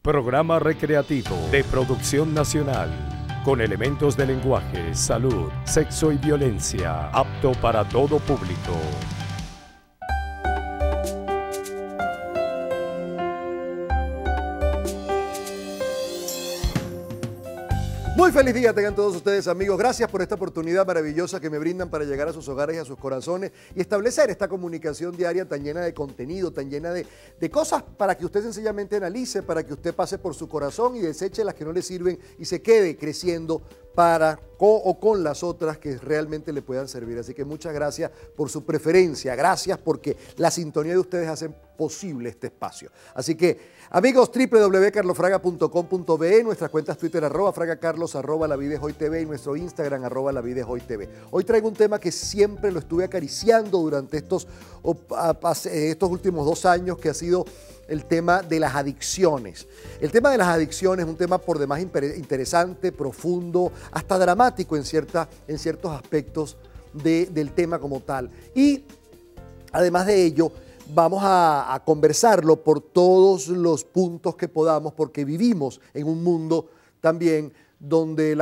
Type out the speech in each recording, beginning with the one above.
Programa recreativo de producción nacional, con elementos de lenguaje, salud, sexo y violencia, apto para todo público. Muy feliz día tengan todos ustedes, amigos. Gracias por esta oportunidad maravillosa que me brindan para llegar a sus hogares y a sus corazones y establecer esta comunicación diaria tan llena de contenido, tan llena de cosas para que usted sencillamente analice, para que usted pase por su corazón y deseche las que no le sirven y se quede creciendo para con las otras que realmente le puedan servir. Así que muchas gracias por su preferencia, gracias porque la sintonía de ustedes hacen posible este espacio. Así que, amigos, www.carlosfraga.com.be, nuestras cuentas Twitter, @FragaCarlos, @LaVidaEsHoyTV y nuestro Instagram, @LaVidaEsHoyTV. Hoy traigo un tema que siempre lo estuve acariciando durante estos últimos 2 años, que ha sido el tema de las adicciones. El tema de las adicciones es un tema por demás interesante, profundo, hasta dramático en ciertos aspectos del tema como tal. Y además de ello, vamos a conversarlo por todos los puntos que podamos, porque vivimos en un mundo también donde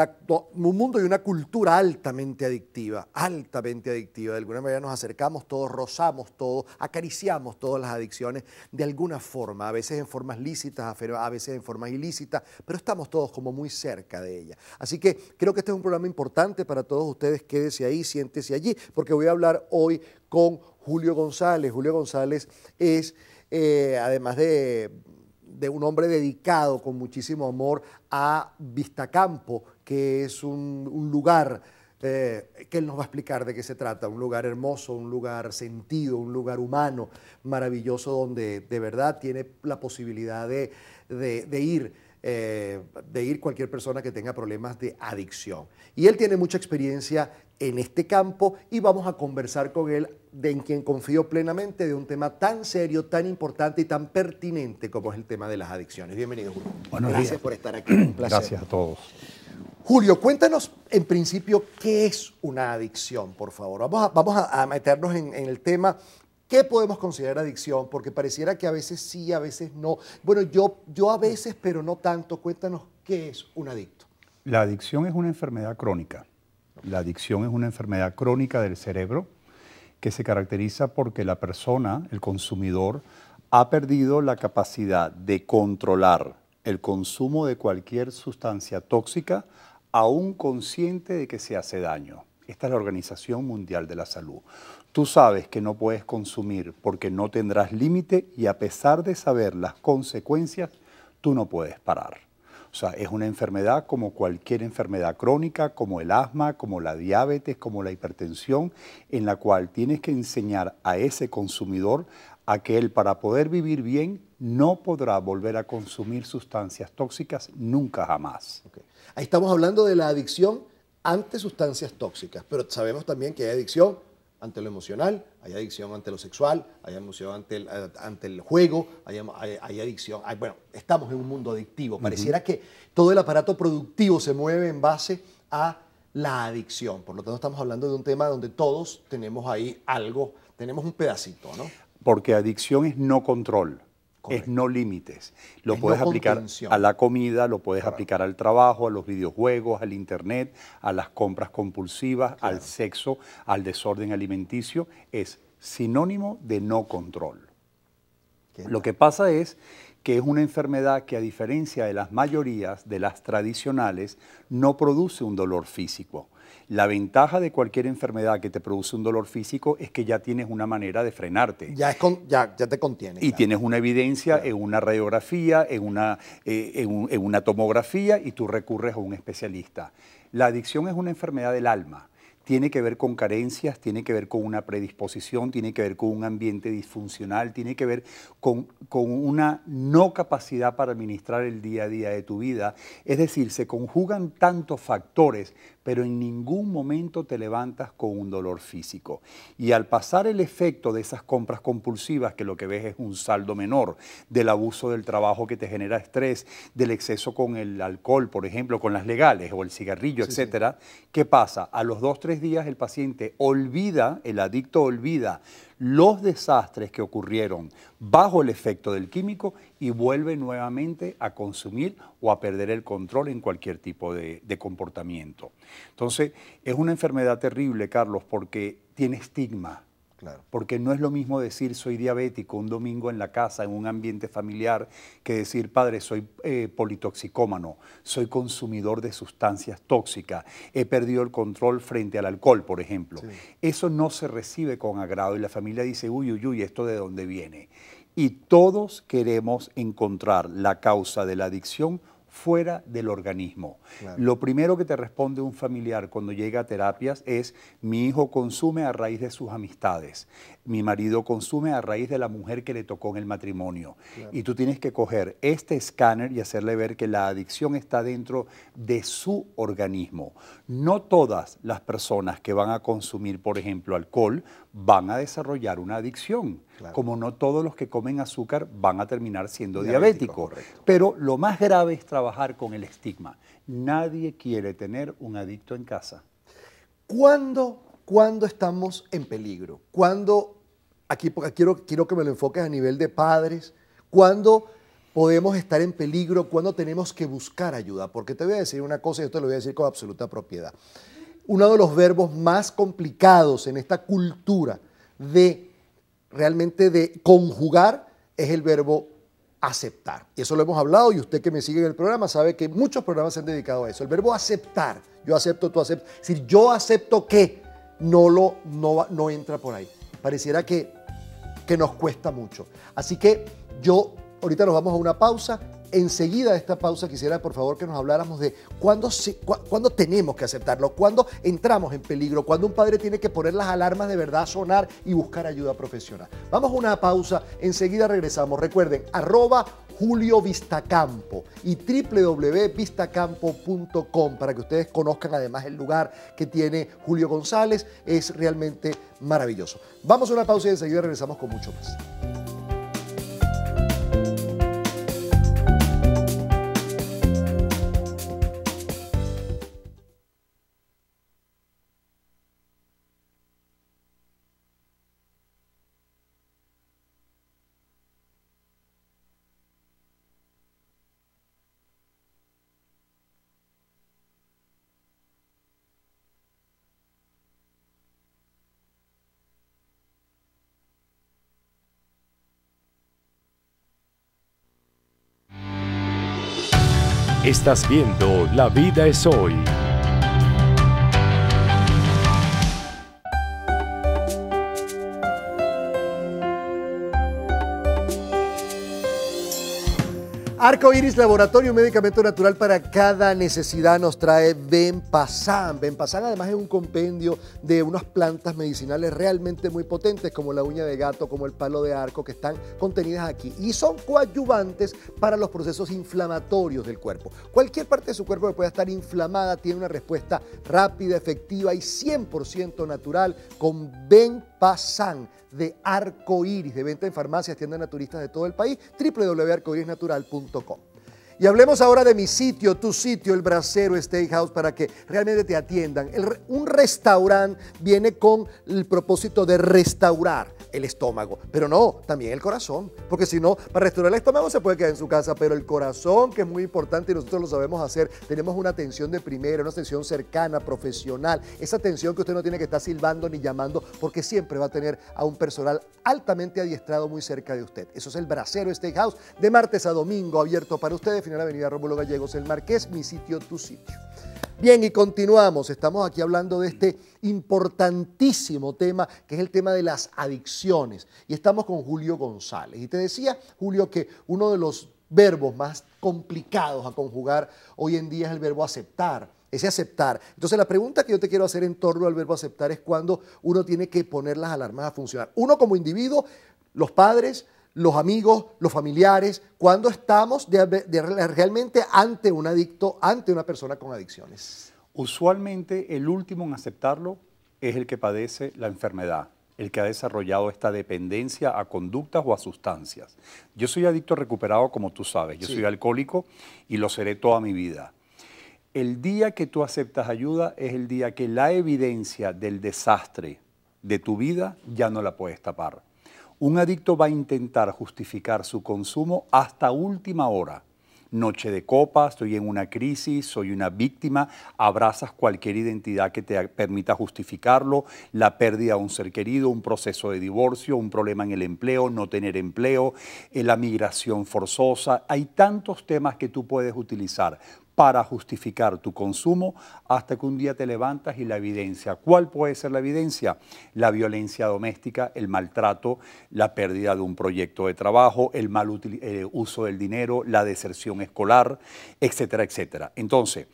un mundo y una cultura altamente adictiva. De alguna manera nos acercamos todos, rozamos todo, acariciamos todas las adicciones de alguna forma, a veces en formas lícitas, a veces en formas ilícitas, pero estamos todos como muy cerca de ella. Así que creo que este es un programa importante para todos ustedes. Quédese ahí, siéntese allí, porque voy a hablar hoy con Julio González. Julio González es, además de un hombre dedicado con muchísimo amor a Vistacampo, que es un lugar que él nos va a explicar de qué se trata, un lugar hermoso, un lugar sentido, un lugar humano, maravilloso, donde de verdad tiene la posibilidad de ir cualquier persona que tenga problemas de adicción. Y él tiene mucha experiencia en este campo y vamos a conversar con él, en quien confío plenamente, de un tema tan serio, tan importante y tan pertinente como es el tema de las adicciones. Bienvenido, Julio. Gracias por estar aquí. Un placer. Gracias a todos. Julio, cuéntanos en principio qué es una adicción, por favor. Vamos a meternos en el tema. ¿Qué podemos considerar adicción? Porque pareciera que a veces sí, a veces no. Bueno, yo a veces, pero no tanto. Cuéntanos qué es un adicto. La adicción es una enfermedad crónica. La adicción es una enfermedad crónica del cerebro que se caracteriza porque la persona, el consumidor, ha perdido la capacidad de controlar el consumo de cualquier sustancia tóxica, aún consciente de que se hace daño. Esta es la Organización Mundial de la Salud. Tú sabes que no puedes consumir porque no tendrás límite y a pesar de saber las consecuencias, tú no puedes parar. O sea, es una enfermedad como cualquier enfermedad crónica, como el asma, como la diabetes, como la hipertensión, en la cual tienes que enseñar a ese consumidor a que él, para poder vivir bien, no podrá volver a consumir sustancias tóxicas nunca jamás. Okay. Ahí estamos hablando de la adicción ante sustancias tóxicas, pero sabemos también que hay adicción ante lo emocional, hay adicción ante lo sexual, hay adicción ante el juego, hay adicción. Bueno, estamos en un mundo adictivo. Pareciera que todo el aparato productivo se mueve en base a la adicción. Por lo tanto, estamos hablando de un tema donde todos tenemos ahí algo, tenemos un pedacito, ¿no? Porque adicción es no control. Correcto. Es no límites. Lo puedes aplicar a la comida, lo puedes aplicar al trabajo, a los videojuegos, al internet, a las compras compulsivas, al sexo, al desorden alimenticio. Es sinónimo de no control. Lo que pasa es que es una enfermedad que, a diferencia de las mayorías de las tradicionales, no produce un dolor físico. La ventaja de cualquier enfermedad que te produce un dolor físico es que ya tienes una manera de frenarte. Ya te contiene. Y tienes una evidencia en una radiografía, en una tomografía, y tú recurres a un especialista. La adicción es una enfermedad del alma. Tiene que ver con carencias, tiene que ver con una predisposición, tiene que ver con un ambiente disfuncional, tiene que ver con una no capacidad para administrar el día a día de tu vida. Es decir, se conjugan tantos factores, pero en ningún momento te levantas con un dolor físico. Y al pasar el efecto de esas compras compulsivas, que lo que ves es un saldo menor, del abuso del trabajo que te genera estrés, del exceso con el alcohol, por ejemplo, con las legales, o el cigarrillo, etcétera, ¿qué pasa? A los 2 o 3 días el paciente olvida, el adicto olvida los desastres que ocurrieron bajo el efecto del químico y vuelve nuevamente a consumir o a perder el control en cualquier tipo de comportamiento. Entonces, es una enfermedad terrible, Carlos, porque tiene estigma. Claro. Porque no es lo mismo decir soy diabético un domingo en la casa, en un ambiente familiar, que decir, padre, soy politoxicómano, soy consumidor de sustancias tóxicas, he perdido el control frente al alcohol, por ejemplo. Sí. Eso no se recibe con agrado y la familia dice, uy, uy, uy, ¿esto de dónde viene? Y todos queremos encontrar la causa de la adicción fuera del organismo. Claro. Lo primero que te responde un familiar cuando llega a terapias es, mi hijo consume a raíz de sus amistades, mi marido consume a raíz de la mujer que le tocó en el matrimonio. Claro. Y tú tienes que coger este escáner y hacerle ver que la adicción está dentro de su organismo. No todas las personas que van a consumir, por ejemplo, alcohol, van a desarrollar una adicción. Claro. Como no todos los que comen azúcar van a terminar siendo Diabético, diabéticos. Pero lo más grave es trabajar con el estigma. Nadie quiere tener un adicto en casa. ¿Cuándo estamos en peligro? ¿Cuándo, aquí quiero que me lo enfoques a nivel de padres, cuándo podemos estar en peligro, cuándo tenemos que buscar ayuda? Porque te voy a decir una cosa y yo te lo voy a decir con absoluta propiedad. Uno de los verbos más complicados en esta cultura realmente de conjugar es el verbo aceptar. Y eso lo hemos hablado y usted que me sigue en el programa sabe que muchos programas se han dedicado a eso. El verbo aceptar, yo acepto, tú aceptas. Es decir, yo acepto que no entra por ahí. Pareciera que nos cuesta mucho. Así que ahorita nos vamos a una pausa. Enseguida de esta pausa quisiera por favor que nos habláramos de cuándo tenemos que aceptarlo, cuándo entramos en peligro, cuándo un padre tiene que poner las alarmas de verdad a sonar y buscar ayuda profesional. Vamos a una pausa, enseguida regresamos. Recuerden, @Julio Vistacampo y www.vistacampo.com para que ustedes conozcan además el lugar que tiene Julio González. Es realmente maravilloso. Vamos a una pausa y enseguida regresamos con mucho más. Estás viendo La Vida es Hoy. Arcoiris Laboratorio, un medicamento natural para cada necesidad, nos trae Venpasan. Venpasan además es un compendio de unas plantas medicinales realmente muy potentes como la uña de gato, como el palo de arco, que están contenidas aquí y son coadyuvantes para los procesos inflamatorios del cuerpo. Cualquier parte de su cuerpo que pueda estar inflamada tiene una respuesta rápida, efectiva y 100% natural con Venpasan de Arcoiris, de venta en farmacias, tiendas naturistas de todo el país, www.arcoirisnatural.com. Y hablemos ahora de mi sitio, tu sitio, el Bracero Steakhouse, para que realmente te atiendan. Un restaurante viene con el propósito de restaurar el estómago, pero no, también el corazón, porque si no, para restaurar el estómago se puede quedar en su casa, pero el corazón, que es muy importante y nosotros lo sabemos hacer, tenemos una atención de primera, una atención cercana, profesional, esa atención que usted no tiene que estar silbando ni llamando, porque siempre va a tener a un personal altamente adiestrado muy cerca de usted. Eso es el Bracero Steakhouse, de martes a domingo, abierto para ustedes, final Avenida Rómulo Gallegos, El Marqués, mi sitio, tu sitio. Bien, y continuamos. Estamos aquí hablando de este importantísimo tema, que es el tema de las adicciones. Y estamos con Julio González. Y te decía, Julio, que uno de los verbos más complicados a conjugar hoy en día es el verbo aceptar. Ese aceptar. Entonces, la pregunta que yo te quiero hacer en torno al verbo aceptar es cuando uno tiene que poner las alarmas a funcionar. Uno como individuo, los padres, los amigos, los familiares, cuando estamos realmente ante un adicto, ante una persona con adicciones. Usualmente el último en aceptarlo es el que padece la enfermedad, el que ha desarrollado esta dependencia a conductas o a sustancias. Yo soy adicto recuperado, como tú sabes, yo soy alcohólico y lo seré toda mi vida. El día que tú aceptas ayuda es el día que la evidencia del desastre, de tu vida ya no la puedes tapar. Un adicto va a intentar justificar su consumo hasta última hora. Noche de copa, estoy en una crisis, soy una víctima, abrazas cualquier identidad que te permita justificarlo, la pérdida de un ser querido, un proceso de divorcio, un problema en el empleo, no tener empleo, la migración forzosa. Hay tantos temas que tú puedes utilizar para justificar tu consumo hasta que un día te levantas y la evidencia. ¿Cuál puede ser la evidencia? La violencia doméstica, el maltrato, la pérdida de un proyecto de trabajo, el mal uso del dinero, la deserción escolar, etcétera, etcétera. Entonces,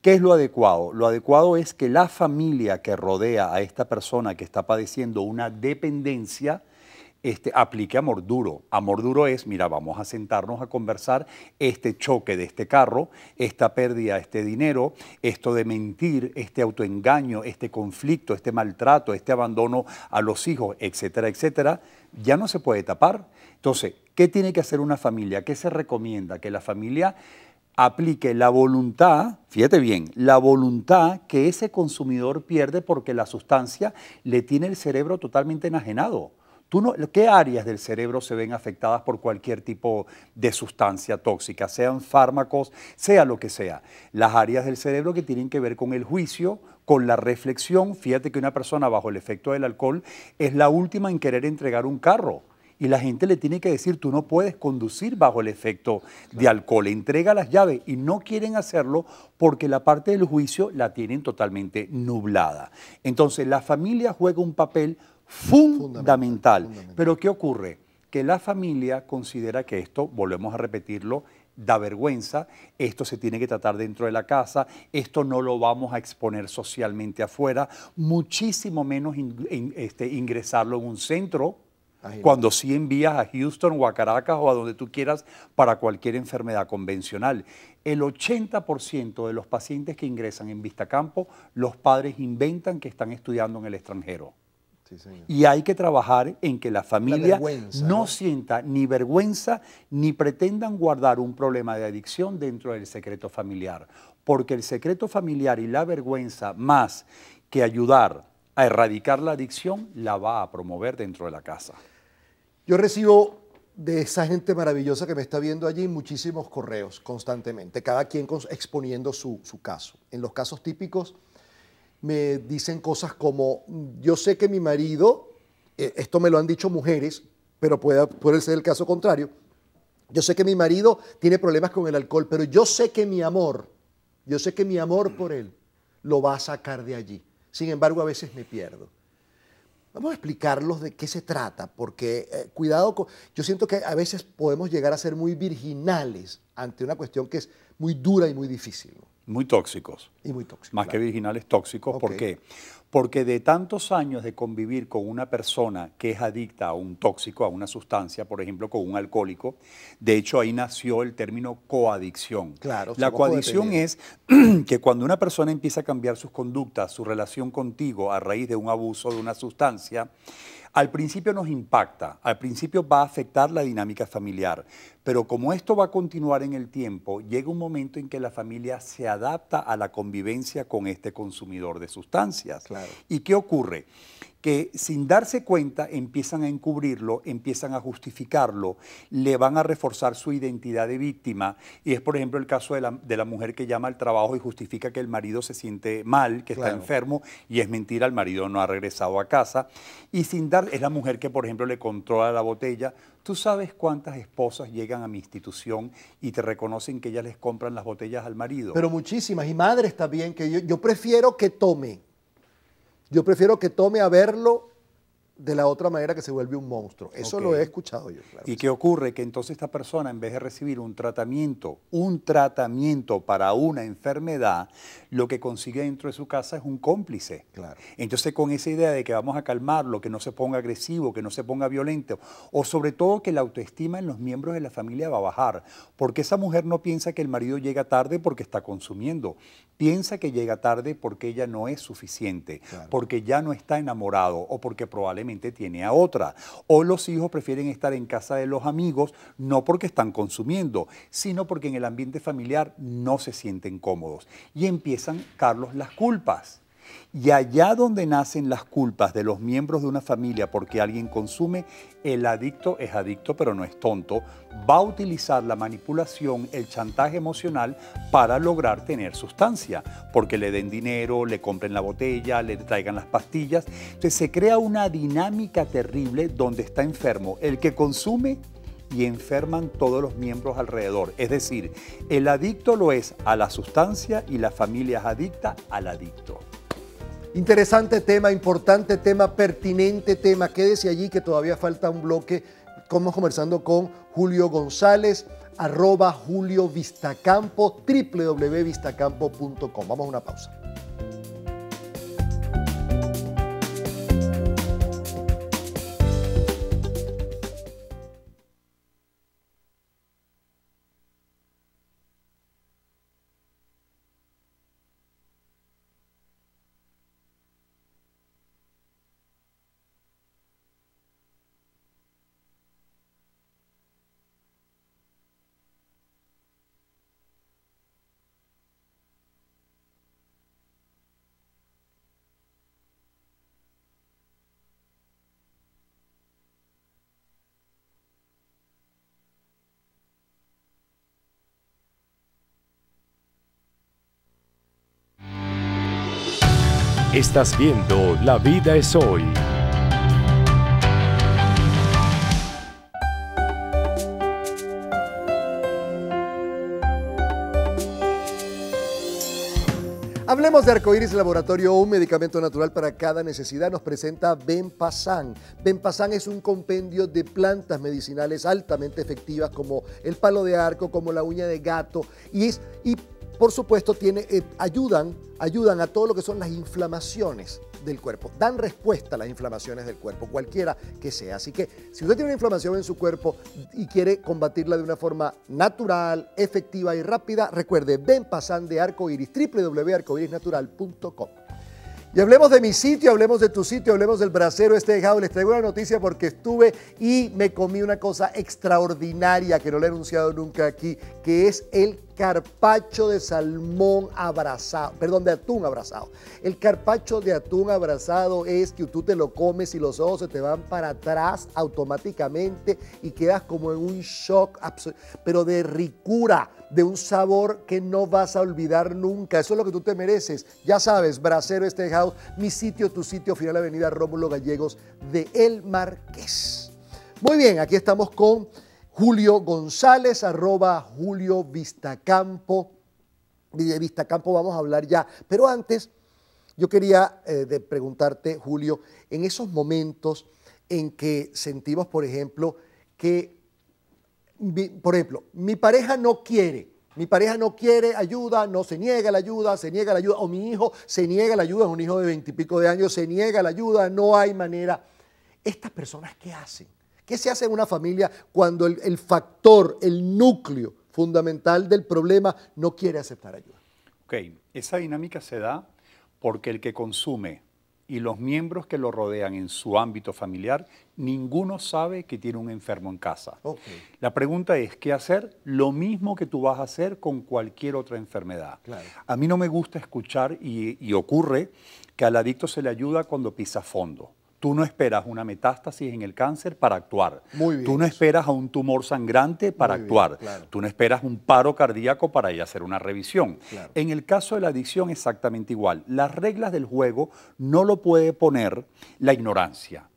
¿qué es lo adecuado? Lo adecuado es que la familia que rodea a esta persona que está padeciendo una dependencia aplique amor duro. Amor duro es, mira, vamos a sentarnos a conversar este choque de este carro, esta pérdida de este dinero, esto de mentir, este autoengaño, este conflicto, este maltrato, este abandono a los hijos, etcétera, etcétera, ya no se puede tapar. Entonces, ¿qué tiene que hacer una familia? ¿Qué se recomienda? Que la familia aplique la voluntad, fíjate bien, la voluntad que ese consumidor pierde porque la sustancia le tiene el cerebro totalmente enajenado. ¿Qué áreas del cerebro se ven afectadas por cualquier tipo de sustancia tóxica, sean fármacos, sea lo que sea? Las áreas del cerebro que tienen que ver con el juicio, con la reflexión. Fíjate que una persona bajo el efecto del alcohol es la última en querer entregar un carro. Y la gente le tiene que decir, tú no puedes conducir bajo el efecto de alcohol, entrega las llaves, y no quieren hacerlo porque la parte del juicio la tienen totalmente nublada. Entonces la familia juega un papel fundamental. Pero ¿qué ocurre? Que la familia considera que esto, volvemos a repetirlo, da vergüenza, esto se tiene que tratar dentro de la casa, esto no lo vamos a exponer socialmente afuera, muchísimo menos ingresarlo en un centro, cuando sí envías a Houston o a Caracas o a donde tú quieras para cualquier enfermedad convencional. El 80% de los pacientes que ingresan en Vistacampo, los padres inventan que están estudiando en el extranjero. Sí, y hay que trabajar en que la familia no sienta ni vergüenza ni pretendan guardar un problema de adicción dentro del secreto familiar. Porque el secreto familiar y la vergüenza, más que ayudar a erradicar la adicción, la va a promover dentro de la casa. Yo recibo de esa gente maravillosa que me está viendo allí muchísimos correos constantemente, cada quien exponiendo su caso. En los casos típicos me dicen cosas como, yo sé que mi marido, esto me lo han dicho mujeres, pero puede ser el caso contrario, yo sé que mi marido tiene problemas con el alcohol, pero yo sé que mi amor por él lo va a sacar de allí. Sin embargo, a veces me pierdo. Vamos a explicarlos de qué se trata, porque cuidado con... Yo siento que a veces podemos llegar a ser muy virginales ante una cuestión que es muy dura y muy difícil, ¿no? Muy tóxicos. Y muy tóxicos. Más que virginales, tóxicos. ¿Por qué? Porque de tantos años de convivir con una persona que es adicta a un tóxico, a una sustancia, por ejemplo, con un alcohólico, de hecho ahí nació el término coadicción. Claro, la coadicción es que cuando una persona empieza a cambiar sus conductas, su relación contigo a raíz de un abuso de una sustancia, al principio nos impacta, al principio va a afectar la dinámica familiar, pero como esto va a continuar en el tiempo, llega un momento en que la familia se adapta a la convivencia con este consumidor de sustancias. Claro. ¿Y qué ocurre? Que sin darse cuenta empiezan a encubrirlo, empiezan a justificarlo, le van a reforzar su identidad de víctima, y es por ejemplo el caso de la mujer que llama al trabajo y justifica que el marido se siente mal, que está enfermo, y es mentira, el marido no ha regresado a casa, y es la mujer que por ejemplo le controla la botella. ¿Tú sabes cuántas esposas llegan a mi institución y te reconocen que ellas les compran las botellas al marido? Pero muchísimas, y madres también, que yo prefiero que tome. Yo prefiero que tome a verlo de la otra manera que se vuelve un monstruo. Eso lo he escuchado yo. Claro. ¿Y qué ocurre? Que entonces esta persona, en vez de recibir un tratamiento para una enfermedad, lo que consigue dentro de su casa es un cómplice. Claro. Entonces, con esa idea de que vamos a calmarlo, que no se ponga agresivo, que no se ponga violento, o sobre todo que la autoestima en los miembros de la familia va a bajar, porque esa mujer no piensa que el marido llega tarde porque está consumiendo, piensa que llega tarde porque ella no es suficiente, porque ya no está enamorado o porque probablemente tiene a otra. O los hijos prefieren estar en casa de los amigos no porque están consumiendo, sino porque en el ambiente familiar no se sienten cómodos. Y empiezan, Carlos, las culpas. Y allá donde nacen las culpas de los miembros de una familia porque alguien consume, el adicto es adicto pero no es tonto, va a utilizar la manipulación, el chantaje emocional para lograr tener sustancia, porque le den dinero, le compren la botella, le traigan las pastillas. Entonces se crea una dinámica terrible donde está enfermo el que consume y enferman todos los miembros alrededor. Es decir, el adicto lo es a la sustancia y la familia es adicta al adicto. Interesante tema, importante tema, pertinente tema. Quédese allí que todavía falta un bloque. Estamos conversando con Julio González, @JulioVistacampo, www.vistacampo.com. Vamos a una pausa. Estás viendo La Vida es Hoy. Hablemos de Arcoíris Laboratorio, un medicamento natural para cada necesidad. Nos presenta Benpasan. Benpasan es un compendio de plantas medicinales altamente efectivas como el palo de arco, como la uña de gato y por supuesto ayudan a todo lo que son las inflamaciones del cuerpo. Dan respuesta a las inflamaciones del cuerpo, cualquiera que sea. Así que si usted tiene una inflamación en su cuerpo y quiere combatirla de una forma natural, efectiva y rápida, recuerde Benpasan de Arcoíris, www.arcoirisnatural.com. Y hablemos de mi sitio, hablemos de tu sitio, hablemos del Bracero Steakhouse. Les traigo una noticia porque estuve y me comí una cosa extraordinaria que no le he anunciado nunca aquí, que es el carpaccio de salmón abrazado, perdón, de atún abrazado. El carpaccio de atún abrazado es que tú te lo comes y los ojos se te van para atrás automáticamente y quedas como en un shock, pero de ricura, de un sabor que no vas a olvidar nunca. Eso es lo que tú te mereces. Ya sabes, Bracero Steakhouse, mi sitio, tu sitio, final Avenida Rómulo Gallegos de El Marqués. Muy bien, aquí estamos con Julio González, @JulioVistacampo. De Vistacampo vamos a hablar ya. Pero antes, yo quería preguntarte, Julio, en esos momentos en que sentimos, por ejemplo, que, mi pareja no quiere ayuda, no se niega la ayuda, o mi hijo se niega la ayuda, es un hijo de 20 y pico de años, se niega la ayuda, no hay manera. ¿Estas personas qué hacen? ¿Qué se hace en una familia cuando el factor, el núcleo fundamental del problema no quiere aceptar ayuda? Ok, esa dinámica se da porque el que consume y los miembros que lo rodean en su ámbito familiar, ninguno sabe que tiene un enfermo en casa. Okay. La pregunta es, ¿qué hacer? Lo mismo que tú vas a hacer con cualquier otra enfermedad. Claro. A mí no me gusta escuchar y ocurre que al adicto se le ayuda cuando pisa fondo. Tú no esperas una metástasis en el cáncer para actuar. Muy bien. Tú no esperas a un tumor sangrante para actuar. Bien, claro. Tú no esperas un paro cardíaco para ir a hacer una revisión. Claro. En el caso de la adicción, exactamente igual. Las reglas del juego no lo puede poner la ignorancia.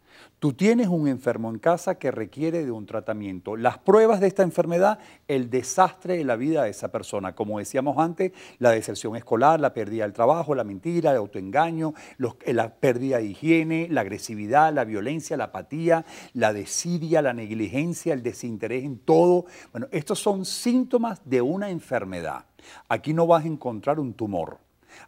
Tú tienes un enfermo en casa que requiere de un tratamiento. Las pruebas de esta enfermedad, el desastre de la vida de esa persona. Como decíamos antes, la deserción escolar, la pérdida del trabajo, la mentira, el autoengaño, la pérdida de higiene, la agresividad, la violencia, la apatía, la desidia, la negligencia, el desinterés en todo. Bueno, estos son síntomas de una enfermedad. Aquí no vas a encontrar un tumor.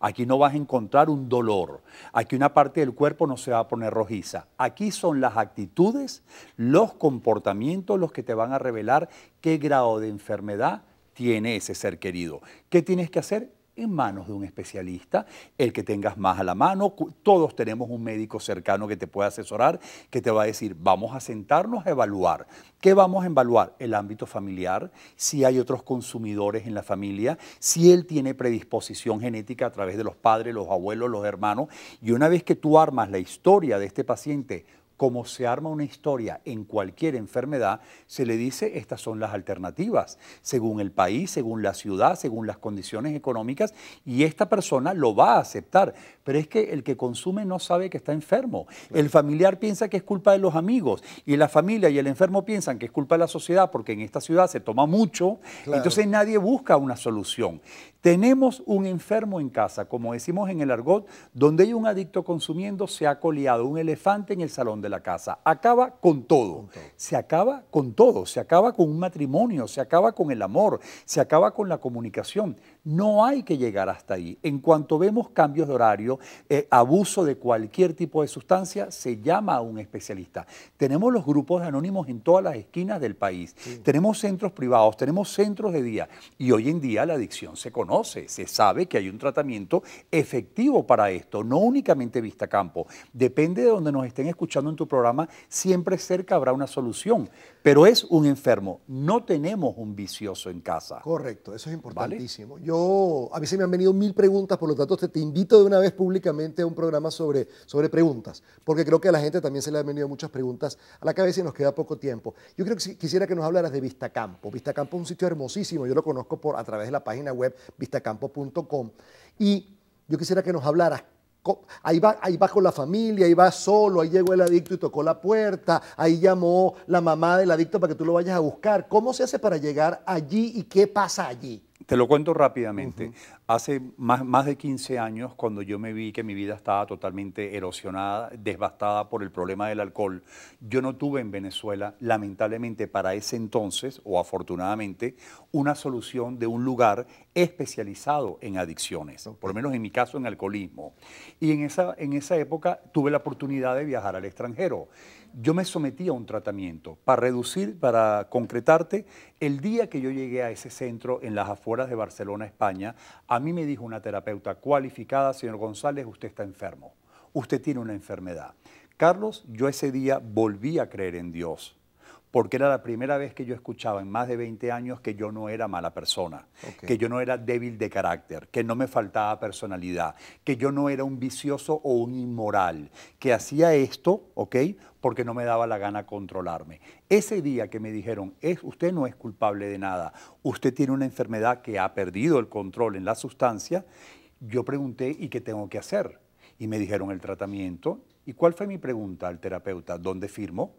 Aquí no vas a encontrar un dolor. Aquí una parte del cuerpo no se va a poner rojiza. Aquí son las actitudes, los comportamientos los que te van a revelar qué grado de enfermedad tiene ese ser querido. ¿Qué tienes que hacer? en manos de un especialista, el que tengas más a la mano. Todos tenemos un médico cercano que te puede asesorar, que te va a decir, vamos a sentarnos a evaluar. ¿Qué vamos a evaluar? El ámbito familiar, si hay otros consumidores en la familia, si él tiene predisposición genética a través de los padres, los abuelos, los hermanos. Y una vez que tú armas la historia de este paciente, como se arma una historia en cualquier enfermedad, se le dice estas son las alternativas, según el país, según la ciudad, según las condiciones económicas, y esta persona lo va a aceptar. Pero es que el que consume no sabe que está enfermo. Claro. El familiar piensa que es culpa de los amigos, y la familia y el enfermo piensan que es culpa de la sociedad, porque en esta ciudad se toma mucho, claro. Entonces nadie busca una solución. Tenemos un enfermo en casa, como decimos en el argot, donde hay un adicto consumiendo, se ha coleado un elefante en el salón de la casa. Acaba con todo. Se acaba con todo. Se acaba con un matrimonio, se acaba con el amor, se acaba con la comunicación. No hay que llegar hasta ahí. En cuanto vemos cambios de horario, abuso de cualquier tipo de sustancia, se llama a un especialista. Tenemos los grupos anónimos en todas las esquinas del país. Sí. Tenemos centros privados, tenemos centros de día. Y hoy en día la adicción se conoce, se sabe que hay un tratamiento efectivo para esto, no únicamente vista campo. Depende de donde nos estén escuchando en tu programa, siempre cerca habrá una solución. Pero es un enfermo, no tenemos un vicioso en casa. Correcto, eso es importantísimo. ¿Vale? A mí se me han venido 1000 preguntas, por lo tanto te invito de una vez públicamente a un programa sobre preguntas, porque creo que a la gente también se le han venido muchas preguntas a la cabeza y nos queda poco tiempo. Yo creo que quisiera que nos hablaras de Vistacampo. Vistacampo es un sitio hermosísimo, yo lo conozco a través de la página web vistacampo.com, y yo quisiera que nos hablaras. Ahí va con la familia, ahí va solo, ahí llegó el adicto y tocó la puerta, ahí llamó la mamá del adicto para que tú lo vayas a buscar. ¿Cómo se hace para llegar allí y qué pasa allí? Te lo cuento rápidamente. Hace más de 15 años, cuando yo me vi que mi vida estaba totalmente erosionada, devastada por el problema del alcohol, yo no tuve en Venezuela, lamentablemente para ese entonces, o afortunadamente, una solución de un lugar especializado en adicciones, por lo menos en mi caso en alcoholismo. Y en esa época tuve la oportunidad de viajar al extranjero. Yo me sometí a un tratamiento para concretarte, el día que yo llegué a ese centro en las afueras de Barcelona, España, a mí me dijo una terapeuta cualificada, señor González, usted está enfermo, usted tiene una enfermedad. Carlos, yo ese día volví a creer en Dios, porque era la primera vez que yo escuchaba en más de 20 años que yo no era mala persona, que yo no era débil de carácter, que no me faltaba personalidad, que yo no era un vicioso o un inmoral, que hacía esto, porque no me daba la gana controlarme. Ese día que me dijeron, usted no es culpable de nada, usted tiene una enfermedad que ha perdido el control en la sustancia, yo pregunté, ¿y qué tengo que hacer? Y me dijeron el tratamiento. ¿Y cuál fue mi pregunta al terapeuta? ¿Dónde firmo?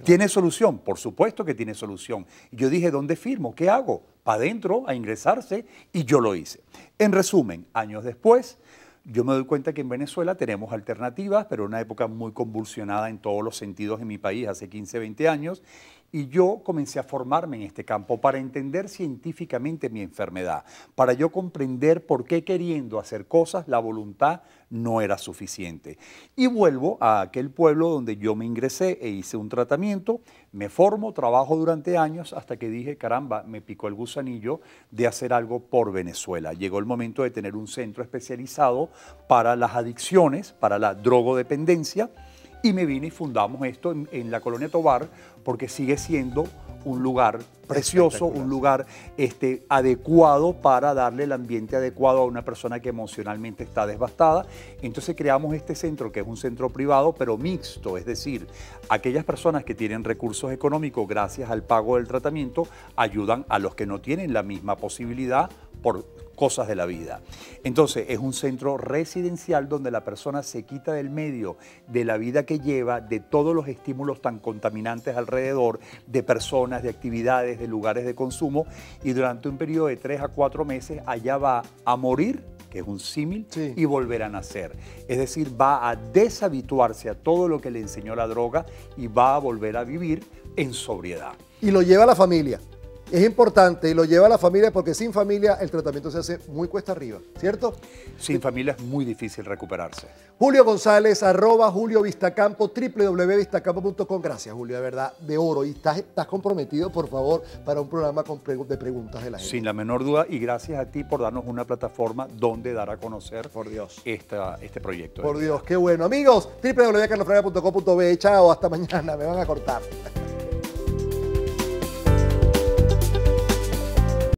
¿Tiene solución? Por supuesto que tiene solución. Yo dije, ¿dónde firmo? ¿Qué hago? Para adentro, a ingresarse, y yo lo hice. En resumen, años después, yo me doy cuenta que en Venezuela tenemos alternativas, pero en una época muy convulsionada en todos los sentidos en mi país, hace 15, 20 años, y yo comencé a formarme en este campo para entender científicamente mi enfermedad, para yo comprender por qué queriendo hacer cosas la voluntad no era suficiente. Y vuelvo a aquel pueblo donde yo me ingresé e hice un tratamiento, me formo, trabajo durante años hasta que dije, caramba, me picó el gusanillo de hacer algo por Venezuela. Llegó el momento de tener un centro especializado para las adicciones, para la drogodependencia, y me vine y fundamos esto en la Colonia Tovar, porque sigue siendo un lugar precioso, un lugar adecuado para darle el ambiente adecuado a una persona que emocionalmente está devastada. Entonces creamos este centro, que es un centro privado, pero mixto, es decir, aquellas personas que tienen recursos económicos gracias al pago del tratamiento ayudan a los que no tienen la misma posibilidad por cosas de la vida. Entonces es un centro residencial donde la persona se quita del medio de la vida que lleva, de todos los estímulos tan contaminantes alrededor, de personas, de actividades, de lugares de consumo, y durante un periodo de 3 a 4 meses allá va a morir, que es un símil, y volver a nacer. Es decir, va a deshabituarse a todo lo que le enseñó la droga y va a volver a vivir en sobriedad. Y lo lleva a la familia. es importante y lo lleva a la familia porque sin familia el tratamiento se hace muy cuesta arriba, ¿cierto? Sin familia es muy difícil recuperarse. Julio González, @Julio Vistacampo, www.vistacampo.com. Gracias, Julio, de verdad, de oro. Y estás comprometido, por favor, para un programa de preguntas de la gente. Sin la menor duda, y gracias a ti por darnos una plataforma donde dar a conocer Por Dios. este proyecto. Por Dios, qué bueno. Amigos, www.carlosfraga.com.be. Chao, hasta mañana, me van a cortar.